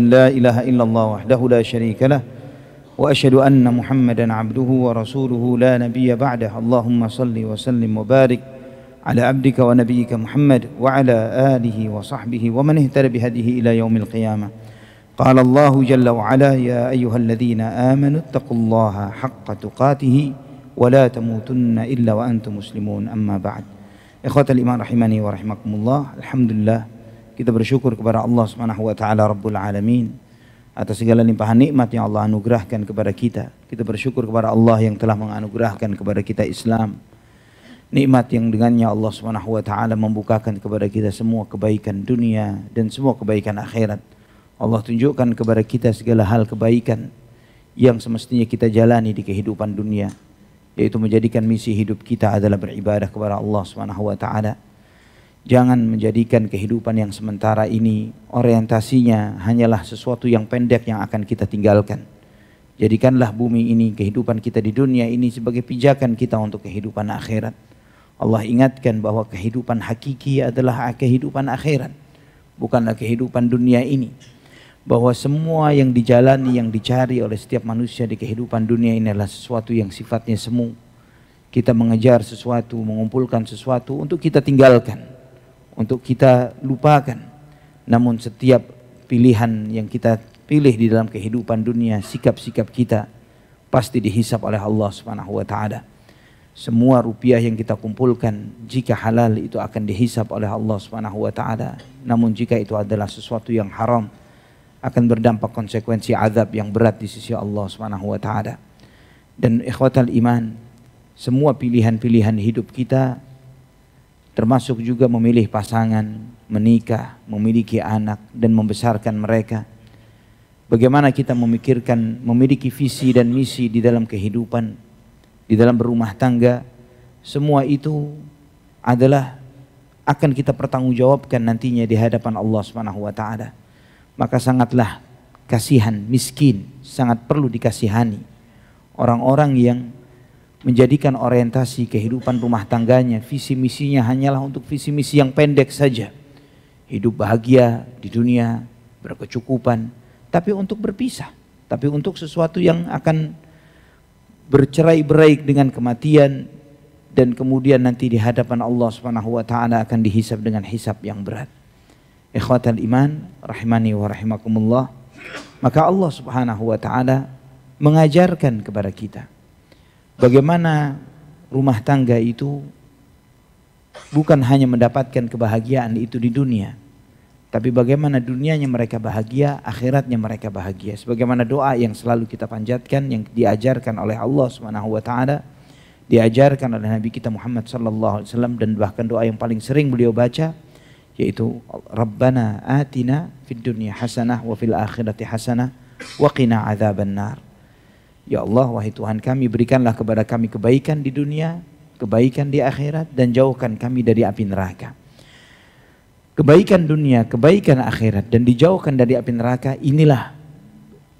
أن لا إله إلا الله وحده لا شريك له وأشهد أن محمدا عبده ورسوله لا نبي بعده اللهم صل وسلم وبارك على عبدك ونبيك محمد وعلى آله وصحبه ومن اهتدى بهديه إلى يوم القيامة. قال الله جل وعلا يا أيها الذين آمنوا اتقوا الله حق تقاته ولا تموتن إلا وأنتم مسلمون. أما بعد. Ikhwatal iman rahimani wa rahimakumullah. Alhamdulillah, kita bersyukur kepada Allah Subhanahu wa taala Rabbul Alamin atas segala limpahan nikmat yang Allah anugerahkan kepada kita. Kita bersyukur kepada Allah yang telah menganugerahkan kepada kita Islam. Nikmat yang dengannya Allah Subhanahu wa taala membukakan kepada kita semua kebaikan dunia dan semua kebaikan akhirat. Allah tunjukkan kepada kita segala hal kebaikan yang semestinya kita jalani di kehidupan dunia, yaitu menjadikan misi hidup kita adalah beribadah kepada Allah Subhanahu wa taala. Jangan menjadikan kehidupan yang sementara ini orientasinya hanyalah sesuatu yang pendek yang akan kita tinggalkan. Jadikanlah bumi ini, kehidupan kita di dunia ini sebagai pijakan kita untuk kehidupan akhirat. Allah ingatkan bahwa kehidupan hakiki adalah kehidupan akhirat, bukanlah kehidupan dunia ini. Bahwa semua yang dijalani, yang dicari oleh setiap manusia di kehidupan dunia ini adalah sesuatu yang sifatnya semu. Kita mengejar sesuatu, mengumpulkan sesuatu untuk kita tinggalkan, untuk kita lupakan. Namun setiap pilihan yang kita pilih di dalam kehidupan dunia, sikap-sikap kita pasti dihisap oleh Allah Subhanahu wa taala. Semua rupiah yang kita kumpulkan jika halal itu akan dihisap oleh Allah Subhanahu wa taala. Namun jika itu adalah sesuatu yang haram, akan berdampak konsekuensi azab yang berat di sisi Allah Subhanahu wa taala. Dan ikhwatal iman, semua pilihan-pilihan hidup kita termasuk juga memilih pasangan, menikah, memiliki anak dan membesarkan mereka. Bagaimana kita memikirkan memiliki visi dan misi di dalam kehidupan, di dalam berumah tangga, semua itu adalah akan kita pertanggungjawabkan nantinya di hadapan Allah Subhanahu wa taala. Maka sangatlah kasihan miskin, sangat perlu dikasihani orang-orang yang menjadikan orientasi kehidupan rumah tangganya, visi misinya hanyalah untuk visi misi yang pendek saja. Hidup bahagia di dunia, berkecukupan, tapi untuk berpisah, tapi untuk sesuatu yang akan bercerai-berai dengan kematian, dan kemudian nanti di hadapan Allah Subhanahu wa taala akan dihisab dengan hisab yang berat. Ikhwatal iman rahimani wa rahimakumullah. Maka Allah Subhanahu wa taala mengajarkan kepada kita bagaimana rumah tangga itu bukan hanya mendapatkan kebahagiaan itu di dunia, tapi bagaimana dunianya mereka bahagia, akhiratnya mereka bahagia. Sebagaimana doa yang selalu kita panjatkan, yang diajarkan oleh Allah Subhanahu wa taala, diajarkan oleh Nabi kita Muhammad sallallahu alaihi wasallam, dan bahkan doa yang paling sering beliau baca yaitu Rabbana atina fid dunya hasanah wa fil akhirati hasanah wa qina adzabannar. Ya Allah, wahai Tuhan kami, berikanlah kepada kami kebaikan di dunia, kebaikan di akhirat, dan jauhkan kami dari api neraka. Kebaikan dunia, kebaikan akhirat, dan dijauhkan dari api neraka, inilah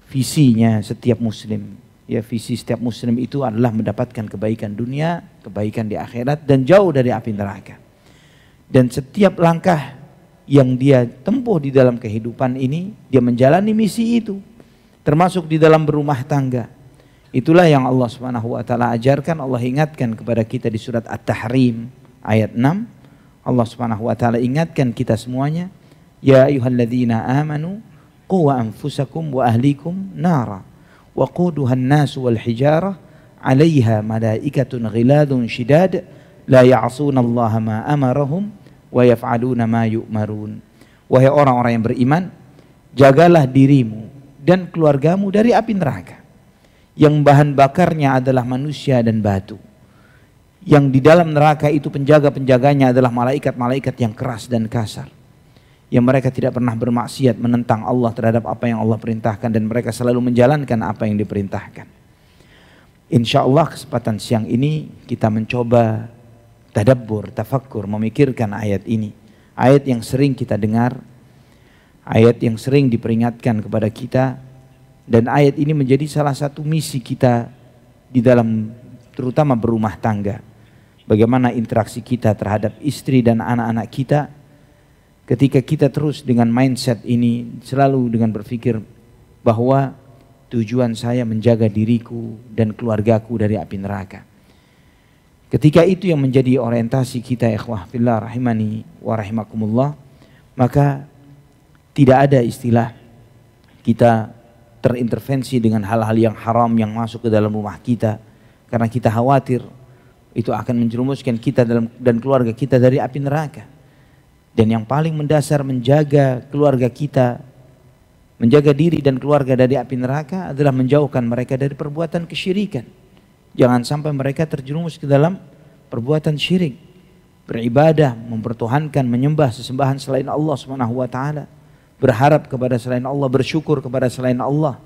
visinya setiap muslim. Ya, visi setiap muslim itu adalah mendapatkan kebaikan dunia, kebaikan di akhirat, dan jauh dari api neraka. Dan setiap langkah yang dia tempuh di dalam kehidupan ini, dia menjalani misi itu, termasuk di dalam berumah tangga. Itulah yang Allah Subhanahu wa taala ajarkan, Allah ingatkan kepada kita di surat At-Tahrim ayat 6. Allah Subhanahu wa taala ingatkan kita semuanya, ya ayyuhalladzina amanu qu anfusakum wa ahlikum nara wa quduhan nasu wal hijarah 'alaiha malaikatun ghiladun shidad la ya'sunallaha ma amarahum wa yaf'aluna ma yu'marun. Wahai orang-orang yang beriman, jagalah dirimu dan keluargamu dari api neraka yang bahan bakarnya adalah manusia dan batu. Yang di dalam neraka itu penjaga-penjaganya adalah malaikat-malaikat yang keras dan kasar, yang mereka tidak pernah bermaksiat menentang Allah terhadap apa yang Allah perintahkan, dan mereka selalu menjalankan apa yang diperintahkan. Insya Allah kesempatan siang ini kita mencoba tadabbur, tafakkur, memikirkan ayat ini. Ayat yang sering kita dengar, ayat yang sering diperingatkan kepada kita, dan ayat ini menjadi salah satu misi kita di dalam terutama berumah tangga. Bagaimana interaksi kita terhadap istri dan anak-anak kita ketika kita terus dengan mindset ini, selalu dengan berpikir bahwa tujuan saya menjaga diriku dan keluargaku dari api neraka. Ketika itu yang menjadi orientasi kita, ikhwah fillah rahimani wa rahimakumullah, maka tidak ada istilah kita terintervensi dengan hal-hal yang haram yang masuk ke dalam rumah kita, karena kita khawatir itu akan menjerumuskan kita dan keluarga kita dari api neraka. Dan yang paling mendasar menjaga keluarga kita, menjaga diri dan keluarga dari api neraka adalah menjauhkan mereka dari perbuatan kesyirikan. Jangan sampai mereka terjerumus ke dalam perbuatan syirik, beribadah, mempertuhankan, menyembah sesembahan selain Allah Subhanahu wa taala, berharap kepada selain Allah, bersyukur kepada selain Allah,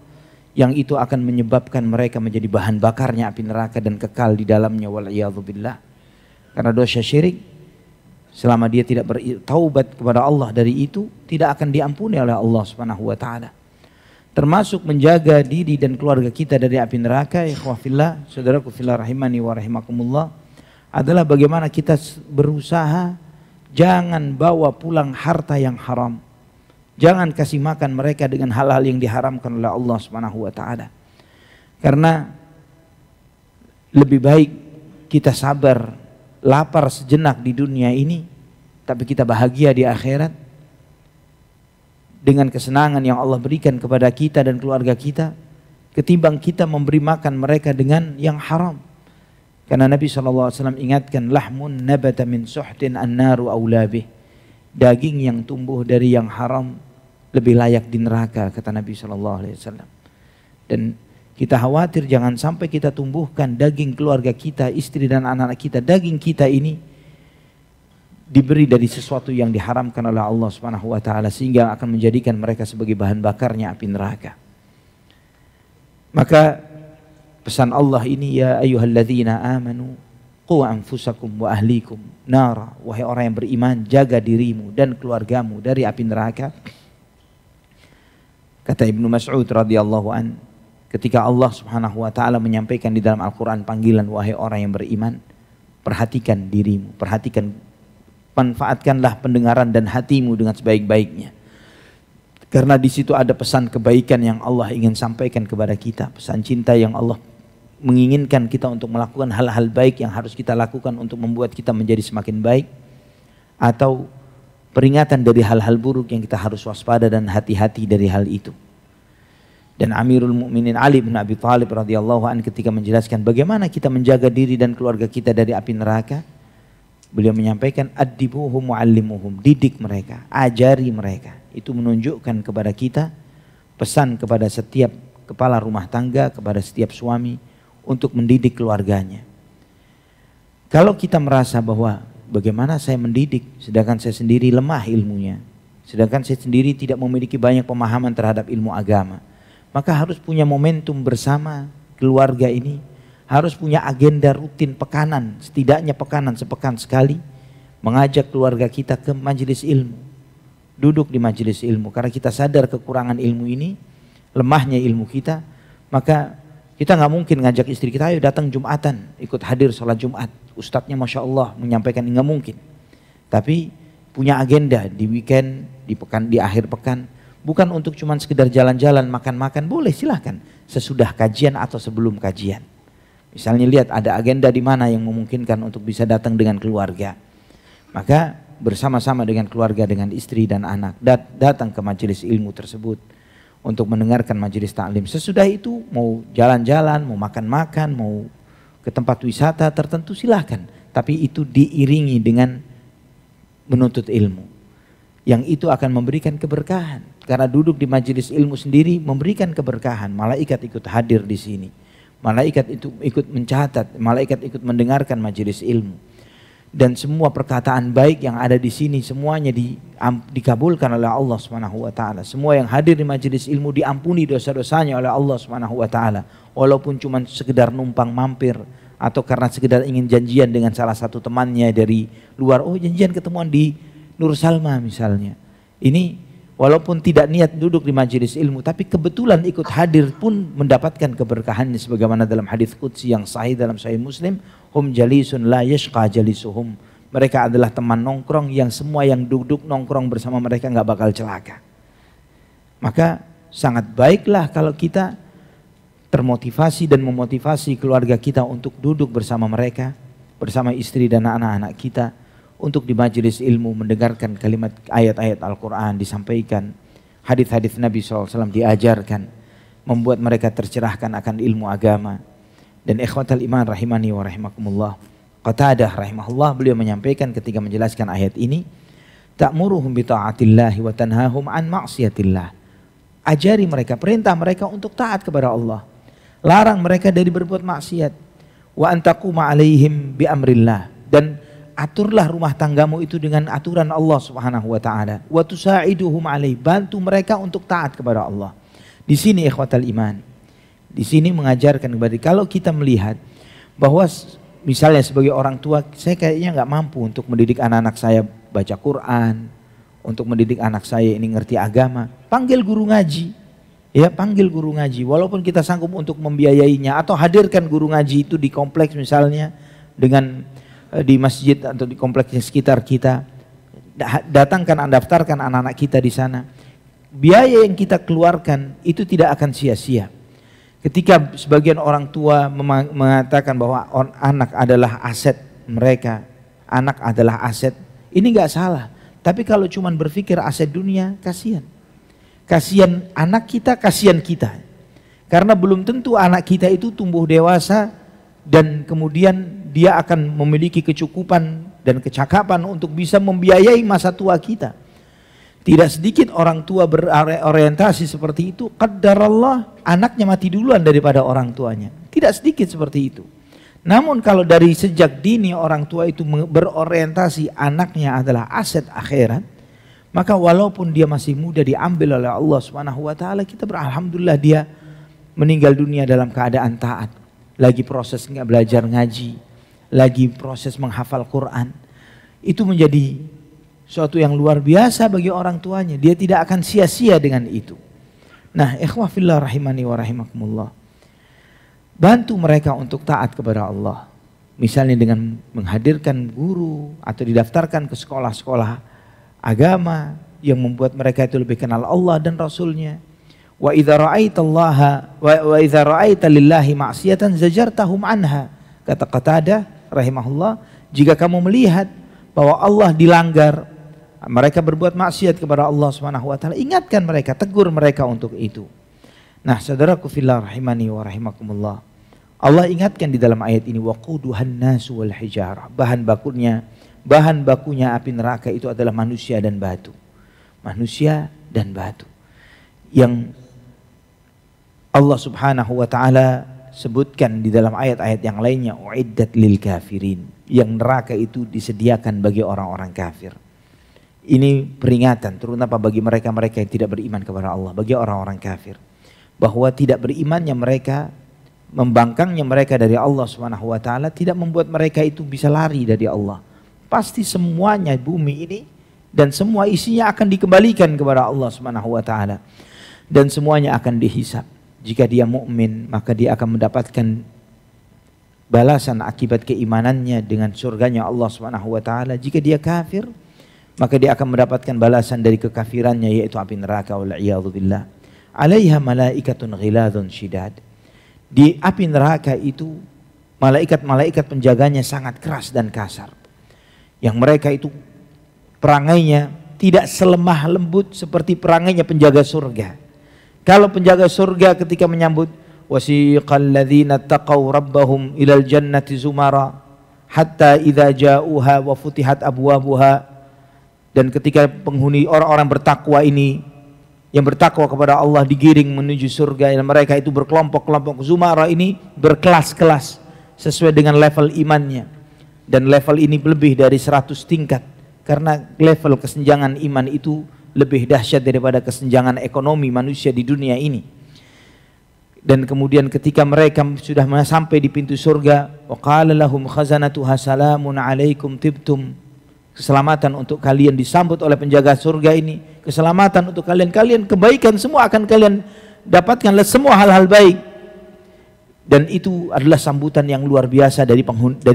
yang itu akan menyebabkan mereka menjadi bahan bakarnya api neraka dan kekal di dalamnya, wal'iyadzubillah. Karena dosa syirik, selama dia tidak bertaubat kepada Allah dari itu, tidak akan diampuni oleh Allah Subhanahu wa taala. Termasuk menjaga diri dan keluarga kita dari api neraka, ikhwah fillah, saudaraku fillah rahimani wa rahimakumullah, adalah bagaimana kita berusaha jangan bawa pulang harta yang haram. Jangan kasih makan mereka dengan hal-hal yang diharamkan oleh Allah Subhanahu wa taala. Karena lebih baik kita sabar, lapar sejenak di dunia ini, tapi kita bahagia di akhirat dengan kesenangan yang Allah berikan kepada kita dan keluarga kita, ketimbang kita memberi makan mereka dengan yang haram. Karena Nabi SAW ingatkan, lahmun nabata min suhtin an-naru awlabih. Daging yang tumbuh dari yang haram lebih layak di neraka, kata Nabi SAW. Dan kita khawatir jangan sampai kita tumbuhkan daging keluarga kita, istri dan anak-anak kita, daging kita ini diberi dari sesuatu yang diharamkan oleh Allah Subhanahu wa taala, sehingga akan menjadikan mereka sebagai bahan bakarnya api neraka. Maka pesan Allah ini, ya ayyuhalladzina amanu qu anfusakum wa ahlikum nara, wahai orang yang beriman, jaga dirimu dan keluargamu dari api neraka. Kata Ibnu Mas'ud radhiyallahu an, ketika Allah Subhanahu wa taala menyampaikan di dalam Al-Qur'an panggilan wahai orang yang beriman, perhatikan dirimu, manfaatkanlah pendengaran dan hatimu dengan sebaik-baiknya. Karena di situ ada pesan kebaikan yang Allah ingin sampaikan kepada kita, pesan cinta yang Allah menginginkan kita untuk melakukan hal-hal baik yang harus kita lakukan untuk membuat kita menjadi semakin baik, atau peringatan dari hal-hal buruk yang kita harus waspada dan hati-hati dari hal itu. Dan Amirul Mukminin Ali bin Abi Thalib radhiyallahu anhu ketika menjelaskan bagaimana kita menjaga diri dan keluarga kita dari api neraka, beliau menyampaikan, addibuhum wa'allimuhum, didik mereka, ajari mereka. Itu menunjukkan kepada kita pesan kepada setiap kepala rumah tangga, kepada setiap suami untuk mendidik keluarganya. Kalau kita merasa bahwa bagaimana saya mendidik sedangkan saya sendiri lemah ilmunya, sedangkan saya sendiri tidak memiliki banyak pemahaman terhadap ilmu agama, maka harus punya momentum bersama keluarga ini, harus punya agenda rutin pekanan, setidaknya pekanan sepekan sekali, mengajak keluarga kita ke majelis ilmu, duduk di majelis ilmu. Karena kita sadar kekurangan ilmu ini, lemahnya ilmu kita, maka kita nggak mungkin ngajak istri kita, ayo datang Jumatan, ikut hadir sholat Jumat. Ustadznya Masya Allah menyampaikan, nggak mungkin. Tapi punya agenda di weekend, di akhir pekan, bukan untuk cuman sekedar jalan-jalan, makan-makan, boleh silahkan, sesudah kajian atau sebelum kajian. Misalnya lihat ada agenda di mana yang memungkinkan untuk bisa datang dengan keluarga, maka bersama-sama dengan keluarga, dengan istri dan anak, datang ke majelis ilmu tersebut untuk mendengarkan majelis taklim. Sesudah itu mau jalan-jalan, mau makan-makan, mau ke tempat wisata tertentu silahkan, tapi itu diiringi dengan menuntut ilmu, yang itu akan memberikan keberkahan. Karena duduk di majelis ilmu sendiri memberikan keberkahan. Malaikat ikut hadir di sini, malaikat itu ikut mencatat, malaikat ikut mendengarkan majelis ilmu. Dan semua perkataan baik yang ada di sini semuanya dikabulkan oleh Allah Subhanahu wa taala. Semua yang hadir di majelis ilmu diampuni dosa-dosanya oleh Allah Subhanahu wa taala. Walaupun cuma sekedar numpang mampir atau karena sekedar ingin janjian dengan salah satu temannya dari luar, oh janjian ketemuan di Nur Salma misalnya. Ini walaupun tidak niat duduk di majelis ilmu, tapi kebetulan ikut hadir pun mendapatkan keberkahannya, sebagaimana dalam hadis qudsi yang sahih dalam Sahih Muslim, hum jalisun la yashqa jalisuhum. Mereka adalah teman nongkrong yang semua yang duduk nongkrong bersama mereka nggak bakal celaka. Maka sangat baiklah kalau kita termotivasi dan memotivasi keluarga kita untuk duduk bersama mereka, bersama istri dan anak-anak kita, untuk di majelis ilmu mendengarkan kalimat ayat-ayat Al-Quran disampaikan, hadis-hadis Nabi SAW diajarkan, membuat mereka tercerahkan akan ilmu agama. Dan ikhwatal iman rahimani wa rahimakumullah, Qatadah rahimahullah beliau menyampaikan ketika menjelaskan ayat ini, ta'muruhum bi ta'atillahi wa tanhahum an ma'siyatillah. Ajari mereka, perintah mereka untuk taat kepada Allah, larang mereka dari berbuat maksiat. Wa antaquma alaihim bi amrillah, dan aturlah rumah tanggamu itu dengan aturan Allah Subhanahu wa taala. Wa tusaiduhum alaih, bantu mereka untuk taat kepada Allah. Di sini ikhwatal iman, di sini mengajarkan kepada, kalau kita melihat bahwa misalnya sebagai orang tua, saya kayaknya nggak mampu untuk mendidik anak-anak saya baca Quran, untuk mendidik anak saya ini ngerti agama, panggil guru ngaji, ya panggil guru ngaji. Walaupun kita sanggup untuk membiayainya, atau hadirkan guru ngaji itu di kompleks misalnya, dengan di masjid atau di kompleks sekitar kita, datangkan, daftarkan anak-anak kita di sana. Biaya yang kita keluarkan itu tidak akan sia-sia. Ketika sebagian orang tua mengatakan bahwa anak adalah aset mereka, anak adalah aset, ini nggak salah. Tapi kalau cuma berpikir aset dunia, kasihan. Kasihan anak kita, kasihan kita. Karena belum tentu anak kita itu tumbuh dewasa dan kemudian dia akan memiliki kecukupan dan kecakapan untuk bisa membiayai masa tua kita. Tidak sedikit orang tua berorientasi seperti itu, qaddarallah, anaknya mati duluan daripada orang tuanya. Tidak sedikit seperti itu. Namun kalau dari sejak dini orang tua itu berorientasi anaknya adalah aset akhirat, maka walaupun dia masih muda diambil oleh Allah Subhanahu wa taala, kita beralhamdulillah dia meninggal dunia dalam keadaan taat. Lagi proses belajar ngaji, lagi proses menghafal Quran. Itu menjadi suatu yang luar biasa bagi orang tuanya. Dia tidak akan sia-sia dengan itu. Nah, ikhwah fillah rahimani wa rahimakumullah, bantu mereka untuk taat kepada Allah. Misalnya dengan menghadirkan guru atau didaftarkan ke sekolah-sekolah agama yang membuat mereka itu lebih kenal Allah dan Rasulnya. Wa idza ra'aitallaha wa idza ra'aita lillahi ma'siyatan zajartahum anha. Kata Qatadah rahimahullah, jika kamu melihat bahwa Allah dilanggar, mereka berbuat maksiat kepada Allah Subhanahu wa taala, ingatkan mereka, tegur mereka untuk itu. Nah, saudaraku fillah rahimani wa rahimakumullah, Allah ingatkan di dalam ayat ini, waquduhan nasu wal hijarah. Bahan bakunya api neraka itu adalah manusia dan batu. Manusia dan batu. Yang Allah Subhanahu wa taala sebutkan di dalam ayat-ayat yang lainnya, uiddat lil kafirin. Yang neraka itu disediakan bagi orang-orang kafir. Ini peringatan terutama bagi mereka-mereka yang tidak beriman kepada Allah, bagi orang-orang kafir, bahwa tidak berimannya mereka, membangkangnya mereka dari Allah Subhanahu wa taala tidak membuat mereka itu bisa lari dari Allah. Pasti semuanya bumi ini dan semua isinya akan dikembalikan kepada Allah Subhanahu wa taala dan semuanya akan dihisab. Jika dia mukmin, maka dia akan mendapatkan balasan akibat keimanannya dengan surganya Allah Subhanahu wa taala. Jika dia kafir, maka dia akan mendapatkan balasan dari kekafirannya, yaitu api neraka, wal'iyadzubillah. Alaiha malaikatun ghiladun syidad. Di api neraka itu malaikat-malaikat penjaganya sangat keras dan kasar, yang mereka itu perangainya tidak selemah lembut seperti perangainya penjaga surga. Kalau penjaga surga ketika menyambut, wasiqal ladzina taqaw rabbahum ilal jannati zumara hatta idza ja'uha wa futihat abwabuha. Dan ketika penghuni orang-orang bertakwa ini, yang bertakwa kepada Allah, digiring menuju surga, dan mereka itu berkelompok-kelompok. Zumara ini berkelas-kelas sesuai dengan level imannya, dan level ini lebih dari 100 tingkat, karena level kesenjangan iman itu lebih dahsyat daripada kesenjangan ekonomi manusia di dunia ini. Dan kemudian ketika mereka sudah sampai di pintu surga, wa qala lahum khazanatuha salamun alaikum tibtum. Keselamatan untuk kalian, disambut oleh penjaga surga ini. Keselamatan untuk kalian, kebaikan semua akan kalian dapatkan, semua hal-hal baik. Dan itu adalah sambutan yang luar biasa dari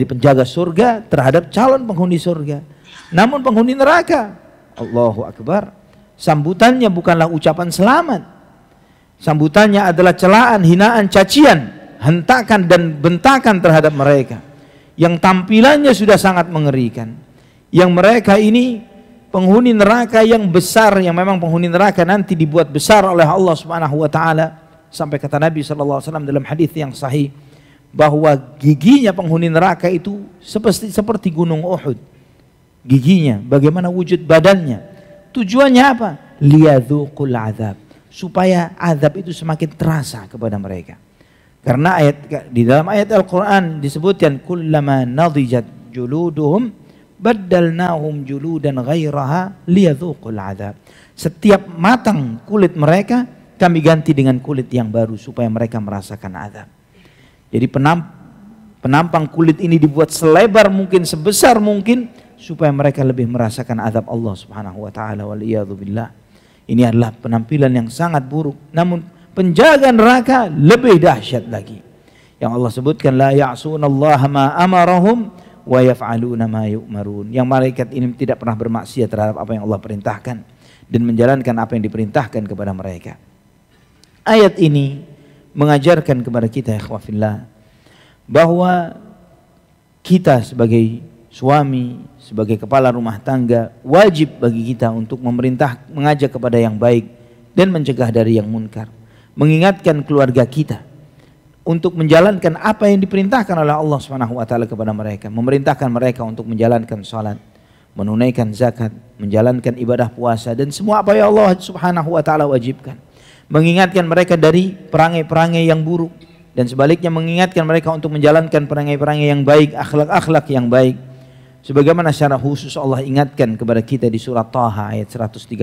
penjaga surga terhadap calon penghuni surga. Namun penghuni neraka, Allahu Akbar, sambutannya bukanlah ucapan selamat. Sambutannya adalah celaan, hinaan, cacian, hentakan dan bentakan terhadap mereka. Yang tampilannya sudah sangat mengerikan. Yang mereka ini penghuni neraka yang besar, yang memang penghuni neraka nanti dibuat besar oleh Allah Subhanahu wa taala. Sampai kata Nabi SAW dalam hadis yang sahih bahwa giginya penghuni neraka itu seperti gunung Uhud. Giginya, bagaimana wujud badannya. Tujuannya apa? Liyadzuqul azab, supaya azab itu semakin terasa kepada mereka. Karena di dalam ayat Al-Quran disebutkan kullama nadijat juluduhum baddalnahum juludan ghairaha liyadzuqul azab. Setiap matang kulit mereka kami ganti dengan kulit yang baru supaya mereka merasakan azab. Jadi penampang kulit ini dibuat selebar mungkin, sebesar mungkin, supaya mereka lebih merasakan azab Allah Subhanahu wa taala. Waliyadzubillah. Ini adalah penampilan yang sangat buruk. Namun penjaga neraka lebih dahsyat lagi. Yang Allah sebutkan la ya'sunallaha ma amarahum wa yaf'aluna ma yu'marun. Yang malaikat ini tidak pernah bermaksiat terhadap apa yang Allah perintahkan dan menjalankan apa yang diperintahkan kepada mereka. Ayat ini mengajarkan kepada kita ikhwafillah bahwa kita sebagai suami, sebagai kepala rumah tangga, wajib bagi kita untuk mengajak kepada yang baik dan mencegah dari yang munkar. Mengingatkan keluarga kita untuk menjalankan apa yang diperintahkan oleh Allah Subhanahu wa taala kepada mereka, memerintahkan mereka untuk menjalankan salat, menunaikan zakat, menjalankan ibadah puasa dan semua apa yang Allah Subhanahu wa taala wajibkan. Mengingatkan mereka dari perangai-perangai yang buruk dan sebaliknya mengingatkan mereka untuk menjalankan perangai-perangai yang baik, akhlak-akhlak yang baik. Sebagaimana secara khusus Allah ingatkan kepada kita di surah Taha ayat 132.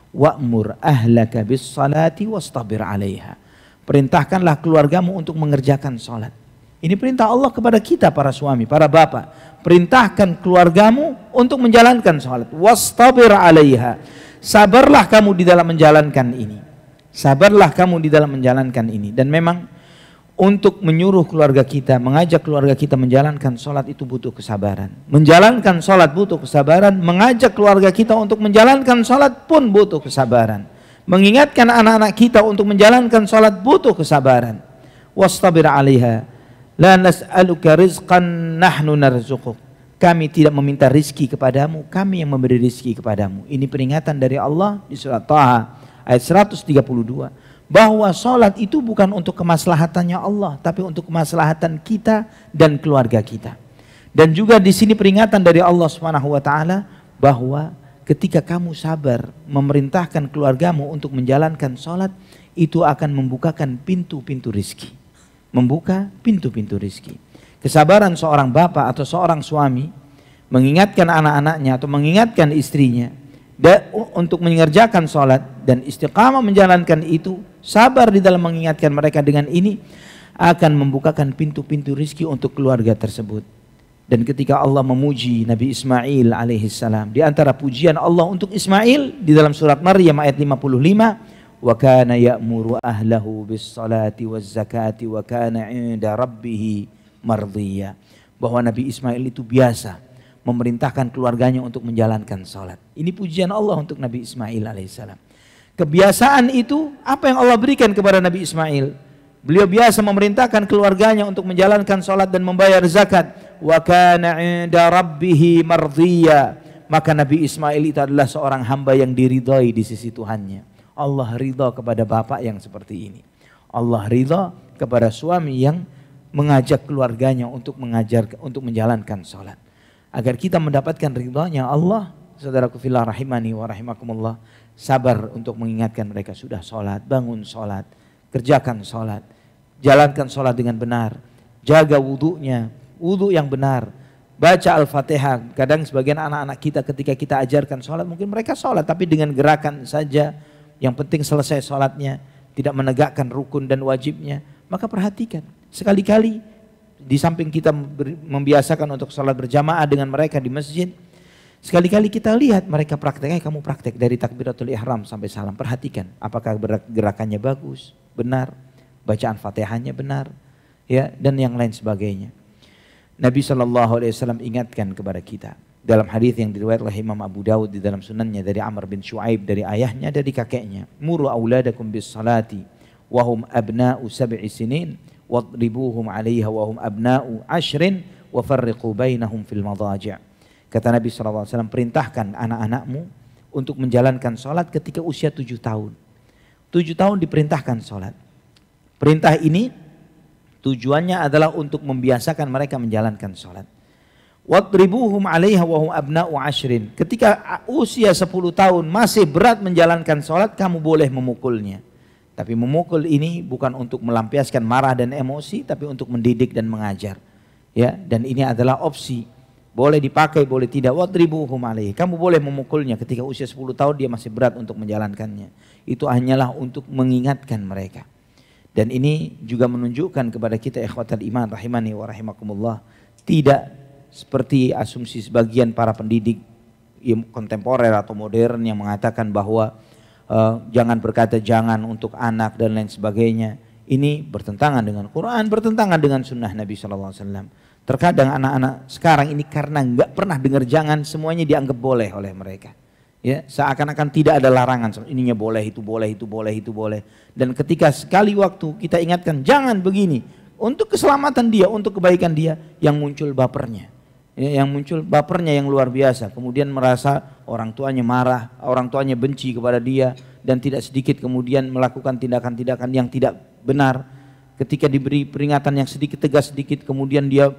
Wa'mur ahlaka bis salati wastabir 'alaiha. Perintahkanlah keluargamu untuk mengerjakan salat. Ini perintah Allah kepada kita para suami, para bapak. Perintahkan keluargamu untuk menjalankan salat. Wastabir 'alaiha. Sabarlah kamu di dalam menjalankan ini. Sabarlah kamu di dalam menjalankan ini. Dan memang untuk menyuruh keluarga kita, mengajak keluarga kita menjalankan sholat itu butuh kesabaran. Menjalankan sholat butuh kesabaran. Mengajak keluarga kita untuk menjalankan sholat pun butuh kesabaran. Mengingatkan anak-anak kita untuk menjalankan sholat butuh kesabaran. Wastabir 'alaiha. La nas'aluka rizqan nahnu narzuquk. Kami tidak meminta rizki kepadamu, kami yang memberi rizki kepadamu. Ini peringatan dari Allah di surat Taha ayat 132. Bahwa sholat itu bukan untuk kemaslahatannya Allah, tapi untuk kemaslahatan kita dan keluarga kita. Dan juga di sini peringatan dari Allah Subhanahu wa taala bahwa ketika kamu sabar memerintahkan keluargamu untuk menjalankan sholat, itu akan membukakan pintu-pintu rizki. Membuka pintu-pintu rizki. Kesabaran seorang bapak atau seorang suami mengingatkan anak-anaknya atau mengingatkan istrinya untuk mengerjakan sholat dan istiqamah menjalankan itu, sabar di dalam mengingatkan mereka dengan ini akan membukakan pintu-pintu rizki untuk keluarga tersebut. Dan ketika Allah memuji Nabi Ismail alaihissalam, di antara pujian Allah untuk Ismail di dalam surat Maryam ayat 55, wa kana ya'muru ahlahu bis salati waz zakati wa kana 'inda rabbih mardiyya, bahwa Nabi Ismail itu biasa memerintahkan keluarganya untuk menjalankan salat. Ini pujian Allah untuk Nabi Ismail alaihissalam. Kebiasaan itu apa yang Allah berikan kepada Nabi Ismail. Beliau biasa memerintahkan keluarganya untuk menjalankan salat dan membayar zakat. Wa kana 'inda rabbih mardiyya. Maka Nabi Ismail itu adalah seorang hamba yang diridhai di sisi Tuhannya. Allah ridha kepada bapak yang seperti ini. Allah ridha kepada suami yang mengajak keluarganya untuk menjalankan salat. Agar kita mendapatkan ridhanya Allah, saudaraku fillah rahimani wa rahimakumullah, sabar untuk mengingatkan mereka sudah sholat, bangun sholat, kerjakan sholat, jalankan sholat dengan benar, jaga wudunya, wudu yang benar, baca Al-Fatihah. Kadang sebagian anak-anak kita ketika kita ajarkan sholat, mungkin mereka sholat tapi dengan gerakan saja, yang penting selesai sholatnya, tidak menegakkan rukun dan wajibnya. Maka perhatikan, sekali-kali di samping kita membiasakan untuk sholat berjamaah dengan mereka di masjid, sekali-kali kita lihat mereka praktek. Kamu praktek dari takbiratul ihram sampai salam. Perhatikan apakah gerakannya bagus, benar, bacaan Fatihahnya benar, ya, dan yang lain sebagainya. Nabi SAW ingatkan kepada kita dalam hadis yang diriwayatkan oleh Imam Abu Dawud di dalam sunannya dari Amr bin Shu'aib dari ayahnya dari kakeknya, muru auladakum bis salati wahum abna'u sab'i sinin wadribuhum 'alaiha wahum abna'u 'ashrin wa farriqu bainahum fil madaji'. Kata Nabi SAW, perintahkan anak-anakmu untuk menjalankan sholat ketika usia 7 tahun. 7 tahun diperintahkan sholat. Perintah ini tujuannya adalah untuk membiasakan mereka menjalankan sholat. Wadribuhum 'alaiha wa hum abna'u 'ashrin. Ketika usia 10 tahun masih berat menjalankan sholat, kamu boleh memukulnya. Tapi memukul ini bukan untuk melampiaskan marah dan emosi, tapi untuk mendidik dan mengajar. Ya, dan ini adalah opsi. Boleh dipakai, boleh tidak. Wadribuhum 'alaihi. Kamu boleh memukulnya ketika usia 10 tahun dia masih berat untuk menjalankannya. Itu hanyalah untuk mengingatkan mereka. Dan ini juga menunjukkan kepada kita ikhwatal iman rahimani wa rahimakumullah, tidak seperti asumsi sebagian para pendidik kontemporer atau modern yang mengatakan bahwa jangan berkata jangan untuk anak dan lain sebagainya. Ini bertentangan dengan Quran, bertentangan dengan sunnah Nabi SAW. Terkadang anak-anak sekarang ini karena nggak pernah dengar jangan, semuanya dianggap boleh oleh mereka. Ya, seakan-akan tidak ada larangan, ininya boleh, itu boleh, itu boleh, itu boleh. Dan ketika sekali waktu kita ingatkan jangan begini, untuk keselamatan dia, untuk kebaikan dia, yang muncul bapernya. Ya, yang muncul bapernya yang luar biasa. Kemudian merasa orang tuanya marah, orang tuanya benci kepada dia, dan tidak sedikit kemudian melakukan tindakan-tindakan yang tidak benar. Ketika diberi peringatan yang sedikit tegas sedikit, kemudian dia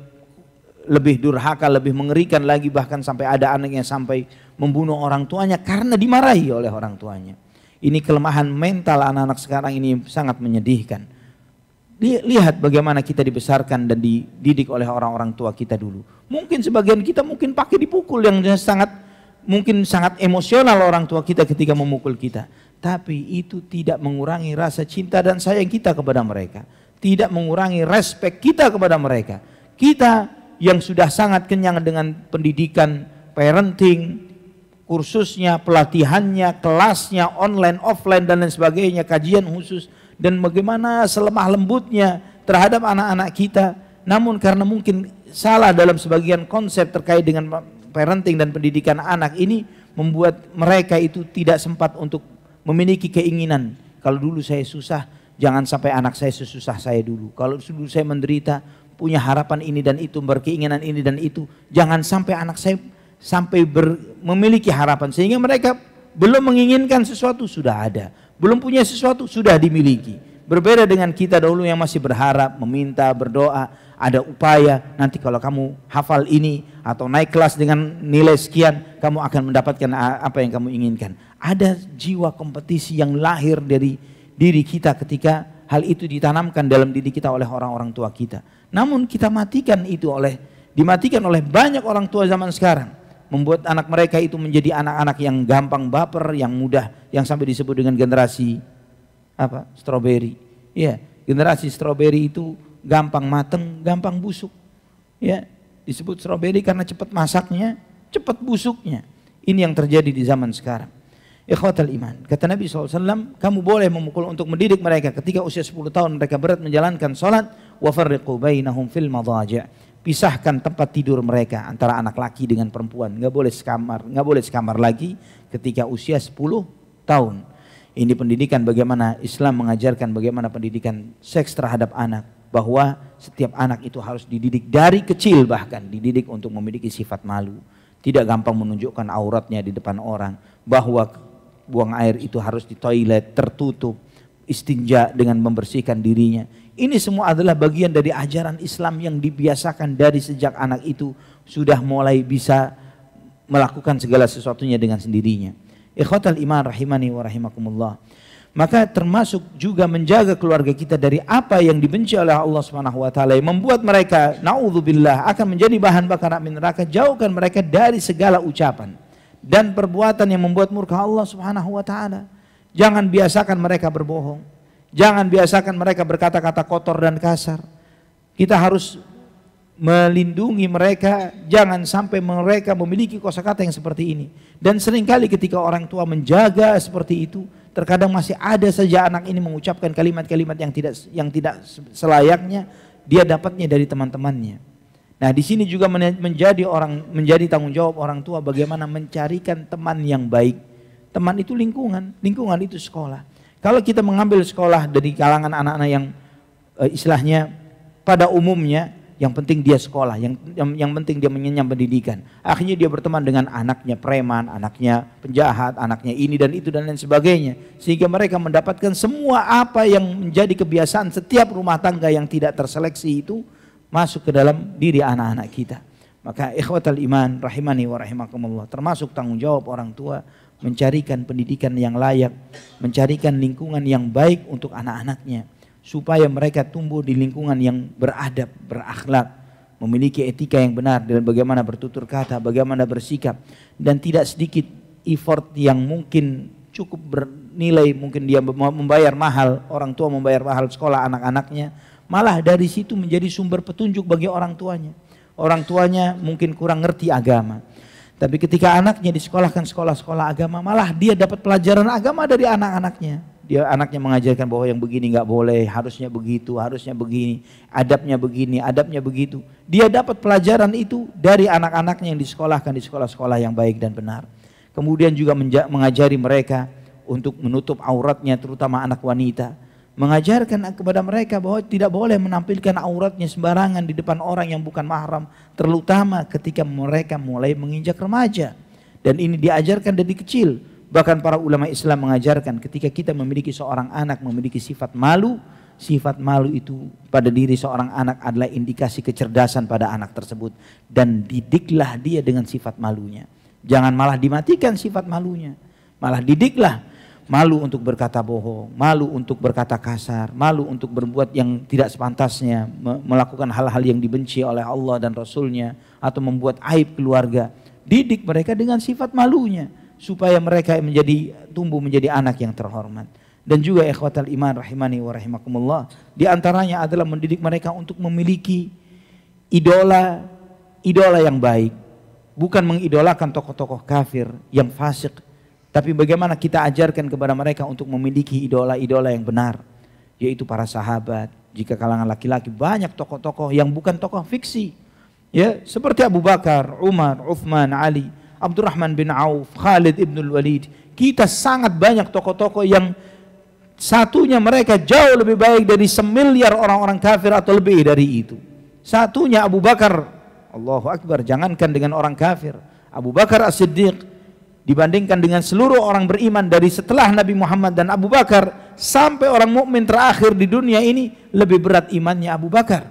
lebih durhaka, lebih mengerikan lagi, bahkan sampai ada anak yang sampai membunuh orang tuanya karena dimarahi oleh orang tuanya. Ini kelemahan mental anak-anak sekarang ini sangat menyedihkan. Lihat bagaimana kita dibesarkan dan dididik oleh orang-orang tua kita dulu. Mungkin sebagian kita mungkin pakai dipukul yang mungkin sangat emosional orang tua kita ketika memukul kita. Tapi itu tidak mengurangi rasa cinta dan sayang kita kepada mereka. Tidak mengurangi respek kita kepada mereka. Kita yang sudah sangat kenyang dengan pendidikan, parenting, kursusnya, pelatihannya, kelasnya, online, offline dan lain sebagainya, kajian khusus, dan bagaimana selemah lembutnya terhadap anak-anak kita. Namun karena mungkin salah dalam sebagian konsep terkait dengan parenting dan pendidikan anak ini, membuat mereka itu tidak sempat untuk memiliki keinginan. Kalau dulu saya susah, jangan sampai anak saya sesusah saya dulu. Kalau dulu saya menderita, punya harapan ini dan itu, berkeinginan ini dan itu, jangan sampai anak saya sampai memiliki harapan sehingga mereka belum menginginkan sesuatu sudah ada, belum punya sesuatu sudah dimiliki. Berbeda dengan kita dahulu yang masih berharap, meminta, berdoa, ada upaya, nanti kalau kamu hafal ini atau naik kelas dengan nilai sekian, kamu akan mendapatkan apa yang kamu inginkan. Ada jiwa kompetisi yang lahir dari diri kita ketika hal itu ditanamkan dalam diri kita oleh orang-orang tua kita. Namun kita dimatikan oleh banyak orang tua zaman sekarang, membuat anak mereka itu menjadi anak-anak yang gampang baper, yang mudah, yang sampai disebut dengan generasi stroberi. Ya, generasi stroberi itu gampang mateng, gampang busuk. Ya, disebut stroberi karena cepat masaknya, cepat busuknya. Ini yang terjadi di zaman sekarang. Ikhwatal iman, kata Nabi SAW, kamu boleh memukul untuk mendidik mereka ketika usia 10 tahun mereka berat menjalankan sholat. Wa farriqu bainahum fil madaji'. Pisahkan tempat tidur mereka antara anak laki dengan perempuan. Nggak boleh sekamar lagi ketika usia 10 tahun. Ini pendidikan bagaimana Islam mengajarkan bagaimana pendidikan seks terhadap anak. Bahwa setiap anak itu harus dididik dari kecil, bahkan dididik untuk memiliki sifat malu. Tidak gampang menunjukkan auratnya di depan orang. Bahwa buang air itu harus di toilet tertutup, istinja dengan membersihkan dirinya. Ini semua adalah bagian dari ajaran Islam yang dibiasakan dari sejak anak itu sudah mulai bisa melakukan segala sesuatunya dengan sendirinya. Ikhwatal iman rahimani wa rahimakumullah. Maka termasuk juga menjaga keluarga kita dari apa yang dibenci oleh Allah Subhanahu wa taala yang membuat mereka naudzubillah akan menjadi bahan bakar api neraka. Jauhkan mereka dari segala ucapan dan perbuatan yang membuat murka Allah Subhanahu wa taala. Jangan biasakan mereka berbohong. Jangan biasakan mereka berkata-kata kotor dan kasar. Kita harus melindungi mereka, jangan sampai mereka memiliki kosakata yang seperti ini. Dan seringkali ketika orang tua menjaga seperti itu, Terkadang masih ada saja anak ini mengucapkan kalimat-kalimat yang tidak selayaknya dia dapatnya dari teman-temannya. Nah, di sini juga menjadi tanggung jawab orang tua bagaimana mencarikan teman yang baik. Teman itu lingkungan itu sekolah. Kalau kita mengambil sekolah dari kalangan anak-anak yang istilahnya pada umumnya yang penting dia sekolah, yang penting dia mengenyam pendidikan. Akhirnya dia berteman dengan anaknya preman, anaknya penjahat, anaknya ini dan itu dan lain sebagainya. Sehingga mereka mendapatkan semua apa yang menjadi kebiasaan setiap rumah tangga yang tidak terseleksi itu masuk ke dalam diri anak-anak kita. Maka ikhwatal iman rahimani wa rahimakumullah, termasuk tanggung jawab orang tua mencarikan pendidikan yang layak, mencarikan lingkungan yang baik untuk anak-anaknya, supaya mereka tumbuh di lingkungan yang beradab, berakhlak, memiliki etika yang benar dalam bagaimana bertutur kata, bagaimana bersikap, dan tidak sedikit effort yang mungkin cukup bernilai, mungkin dia membayar mahal, orang tua membayar mahal sekolah anak-anaknya, malah dari situ menjadi sumber petunjuk bagi orang tuanya. Orang tuanya mungkin kurang ngerti agama, tapi ketika anaknya disekolahkan sekolah-sekolah agama, malah dia dapat pelajaran agama dari anak-anaknya. Anaknya mengajarkan bahwa yang begini nggak boleh, harusnya begitu, harusnya begini, adabnya begini, adabnya begitu. Dia dapat pelajaran itu dari anak-anaknya yang disekolahkan di sekolah-sekolah yang baik dan benar. Kemudian juga mengajari mereka untuk menutup auratnya, terutama anak wanita. Mengajarkan kepada mereka bahwa tidak boleh menampilkan auratnya sembarangan di depan orang yang bukan mahram, terutama ketika mereka mulai menginjak remaja. Dan ini diajarkan dari kecil. Bahkan para ulama Islam mengajarkan ketika kita memiliki seorang anak memiliki sifat malu itu pada diri seorang anak adalah indikasi kecerdasan pada anak tersebut. Dan didiklah dia dengan sifat malunya. Jangan malah dimatikan sifat malunya. Malah didiklah malu untuk berkata bohong, malu untuk berkata kasar, malu untuk berbuat yang tidak sepantasnya, melakukan hal-hal yang dibenci oleh Allah dan Rasulnya, atau membuat aib keluarga. Didik mereka dengan sifat malunya, supaya mereka tumbuh menjadi anak yang terhormat. Dan juga ikhwatal iman rahimani wa rahimakumullah, di antaranya adalah mendidik mereka untuk memiliki idola yang baik. Bukan mengidolakan tokoh-tokoh kafir yang fasik, tapi bagaimana kita ajarkan kepada mereka untuk memiliki idola-idola yang benar, yaitu para sahabat. Jika kalangan laki-laki banyak tokoh-tokoh yang bukan tokoh fiksi, ya, seperti Abu Bakar, Umar, Uthman, Ali, Abdurrahman bin Auf, Khalid ibn Walid. Kita sangat banyak tokoh-tokoh yang satunya mereka jauh lebih baik dari semiliar orang-orang kafir atau lebih dari itu. Satunya Abu Bakar, Allahu Akbar, jangankan dengan orang kafir, Abu Bakar As-Siddiq dibandingkan dengan seluruh orang beriman dari setelah Nabi Muhammad dan Abu Bakar sampai orang mukmin terakhir di dunia ini, lebih berat imannya Abu Bakar.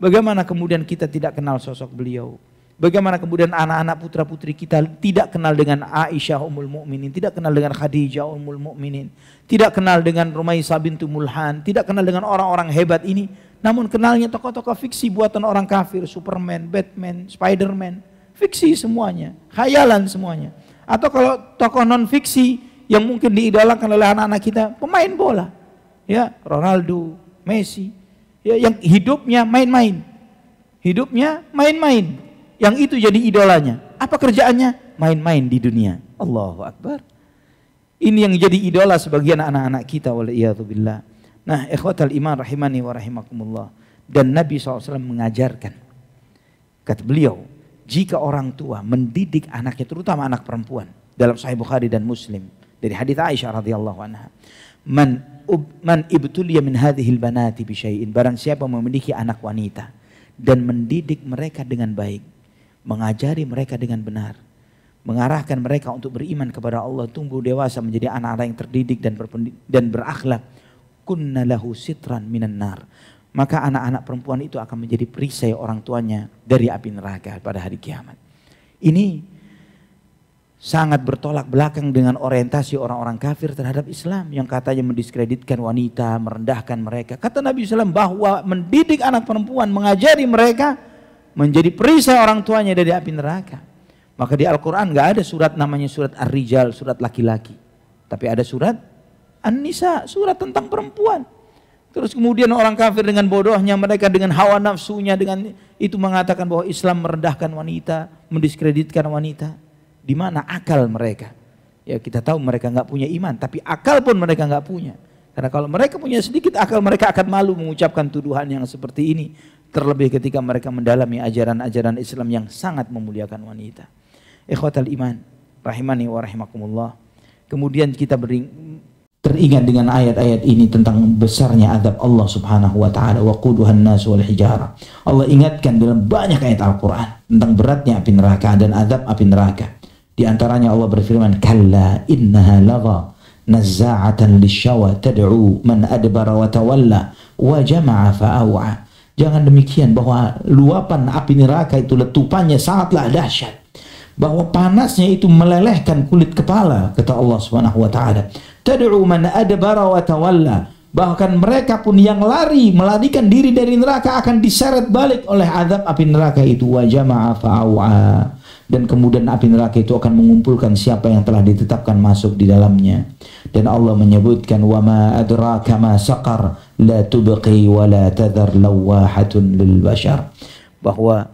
Bagaimana kemudian kita tidak kenal sosok beliau? Bagaimana kemudian anak-anak putra-putri kita tidak kenal dengan Aisyah Ummul Mukminin, tidak kenal dengan Khadijah Ummul Mukminin, tidak kenal dengan Rumaisah bintu Mulhan, tidak kenal dengan orang-orang hebat ini, namun kenalnya tokoh-tokoh fiksi buatan orang kafir, Superman, Batman, Spiderman, fiksi semuanya, khayalan semuanya. Atau kalau tokoh non fiksi yang mungkin diidolakan oleh anak-anak kita, pemain bola, ya, Ronaldo, Messi, ya, yang hidupnya main-main, yang itu jadi idolanya. Apa kerjaannya? Main-main di dunia. Allahu Akbar. Ini yang jadi idola sebagian anak-anak kita, waliyadzubillah. Nah, ikhwatal iman rahimani wa rahimakumullah. Dan Nabi SAW mengajarkan, kata beliau, jika orang tua mendidik anaknya, terutama anak perempuan, dalam Sahih Bukhari dan Muslim dari hadits Aisyah radhiyallahu anha, man ibtuliya min hadhil banati bi syai'in, barang siapa memiliki anak wanita dan mendidik mereka dengan baik, mengajari mereka dengan benar, mengarahkan mereka untuk beriman kepada Allah, tumbuh dewasa menjadi anak-anak yang terdidik dan berakhlak, kunna lahu sitran minan nar, maka anak-anak perempuan itu akan menjadi perisai orang tuanya dari api neraka pada hari kiamat. Ini sangat bertolak belakang dengan orientasi orang-orang kafir terhadap Islam yang katanya mendiskreditkan wanita, merendahkan mereka. Kata Nabi SAW bahwa mendidik anak perempuan, mengajari mereka menjadi perisai orang tuanya dari api neraka. Maka di Al-Quran gak ada surat namanya surat Ar-Rijal, surat laki-laki, tapi ada surat An-Nisa, surat tentang perempuan. Terus kemudian orang kafir dengan bodohnya mereka, dengan hawa nafsunya, dengan itu mengatakan bahwa Islam merendahkan wanita, mendiskreditkan wanita. Di mana akal mereka? Ya kita tahu mereka nggak punya iman, tapi akal pun mereka nggak punya. Karena kalau mereka punya sedikit akal, mereka akan malu mengucapkan tuduhan yang seperti ini. Terlebih ketika mereka mendalami ajaran-ajaran Islam yang sangat memuliakan wanita. Ikhwatal iman, rahimani wa rahimakumullah. Kemudian kita teringat dengan ayat-ayat ini tentang besarnya azab Allah subhanahu wa ta'ala. Wa quduhan nas wal hijara. Allah ingatkan dalam banyak ayat Al-Quran tentang beratnya api neraka dan azab api neraka. Di antaranya Allah berfirman, kalla innaha lagha nazza'atan lisyawa tad'u man adbara wa tawalla wa jama'a fa'aw'a. Jangan demikian, bahwa luapan api neraka itu letupannya sangatlah dahsyat. Bahwa panasnya itu melelehkan kulit kepala, kata Allah Subhanahu wa taala. Tad'u man adbara wa tawalla. Bahkan mereka pun yang lari, melarikan diri dari neraka akan diseret balik oleh azab api neraka itu. Wa jama'a fa'aw'a. Dan kemudian api neraka itu akan mengumpulkan siapa yang telah ditetapkan masuk di dalamnya. Dan Allah menyebutkan, wa ma adraka ma saqar la tubqi wa la tadhar lawahatun lil bashar. Bahwa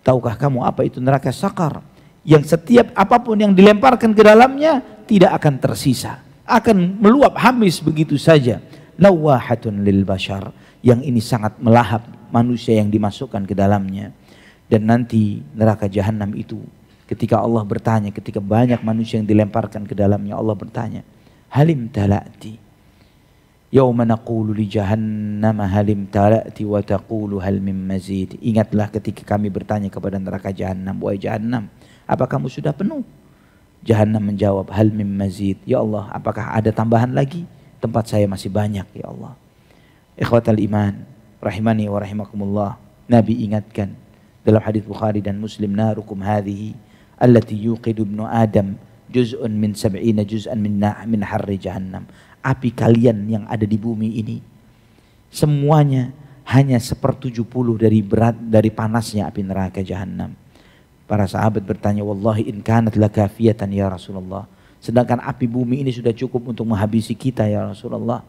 tahukah kamu apa itu neraka sakar, yang setiap apapun yang dilemparkan ke dalamnya tidak akan tersisa, akan meluap habis begitu saja. Lawahatun lil bashar, yang ini sangat melahap manusia yang dimasukkan ke dalamnya. Dan nanti neraka jahanam itu, ketika Allah bertanya, ketika banyak manusia yang dilemparkan ke dalamnya, Allah bertanya, halim tala'ti yauma naqulu li jahannam halim tala'ti wa taqulu hal min mazid. Ingatlah ketika kami bertanya kepada neraka jahanam, wahai jahanam, apa kamu sudah penuh? Jahanam menjawab, hal min mazid. Ya Allah, apakah ada tambahan lagi? Tempat saya masih banyak ya Allah. Ikhwatal iman, rahimani wa rahimakumullah. Nabi ingatkan dalam hadis Bukhari dan Muslim, narukum hadhihi allati yuqidu ibnu Adam juz'un min sab'ina juz'an min harri jahannam. Api kalian yang ada di bumi ini semuanya hanya 1/70 dari panasnya api neraka jahannam. Para sahabat bertanya, wallahi in kanat lakafiyatan ya Rasulullah. Sedangkan api bumi ini sudah cukup untuk menghabisi kita ya Rasulullah.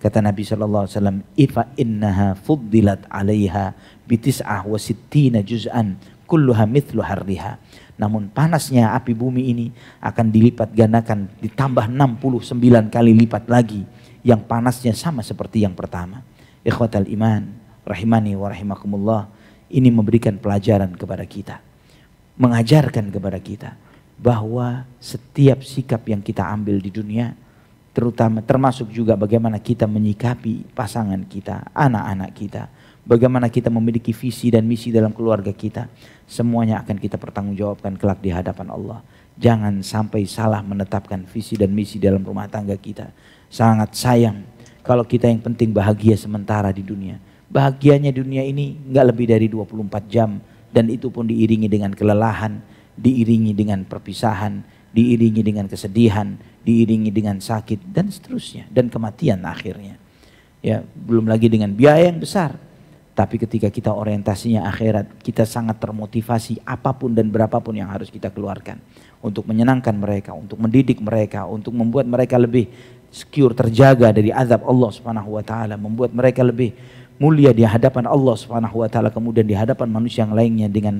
Kata Nabi SAW, ifa innaha fuddilat alaiha bitis'ah wa sittina juz'an kulluha mithlu harriha. Namun panasnya api bumi ini akan dilipat gandakan, ditambah 69 kali lipat lagi, yang panasnya sama seperti yang pertama. Ikhwatal iman, rahimani wa rahimakumullah. Ini memberikan pelajaran kepada kita, mengajarkan kepada kita bahwa setiap sikap yang kita ambil di dunia, termasuk juga bagaimana kita menyikapi pasangan kita, anak-anak kita, bagaimana kita memiliki visi dan misi dalam keluarga kita, semuanya akan kita pertanggungjawabkan kelak di hadapan Allah. Jangan sampai salah menetapkan visi dan misi dalam rumah tangga kita. Sangat sayang kalau kita yang penting bahagia sementara di dunia. Bahagianya dunia ini nggak lebih dari 24 jam, dan itu pun diiringi dengan kelelahan, diiringi dengan perpisahan, diiringi dengan kesedihan, diiringi dengan sakit dan seterusnya, dan kematian akhirnya. Ya, belum lagi dengan biaya yang besar. Tapi ketika kita orientasinya akhirat, kita sangat termotivasi apapun dan berapapun yang harus kita keluarkan untuk menyenangkan mereka, untuk mendidik mereka, untuk membuat mereka lebih secure, terjaga dari azab Allah Subhanahu wa taala, membuat mereka lebih mulia di hadapan Allah Subhanahu wa taala, kemudian di hadapan manusia yang lainnya dengan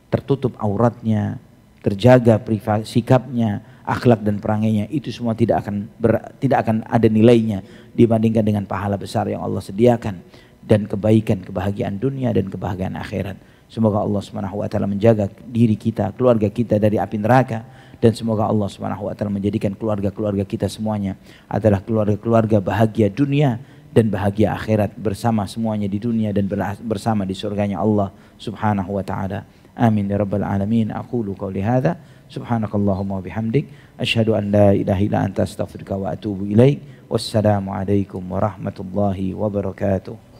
tertutup auratnya, terjaga sikapnya, akhlak dan perangainya. Itu semua tidak akan ada nilainya dibandingkan dengan pahala besar yang Allah sediakan, dan kebaikan, kebahagiaan dunia dan kebahagiaan akhirat. Semoga Allah Subhanahu wa taala menjaga diri kita, keluarga kita dari api neraka, dan semoga Allah Subhanahu wa taala menjadikan keluarga-keluarga kita semuanya adalah keluarga-keluarga bahagia dunia dan bahagia akhirat, bersama semuanya di dunia dan bersama di surganya Allah Subhanahu wa taala. Amin ya rabbal alamin. Aqulu qouli hadza subhanakallahumma wa bihamdik asyhadu an la ilaha illa anta astaghfiruka wa atubu ilaik. Wassalamu alaikum warahmatullahi wabarakatuh.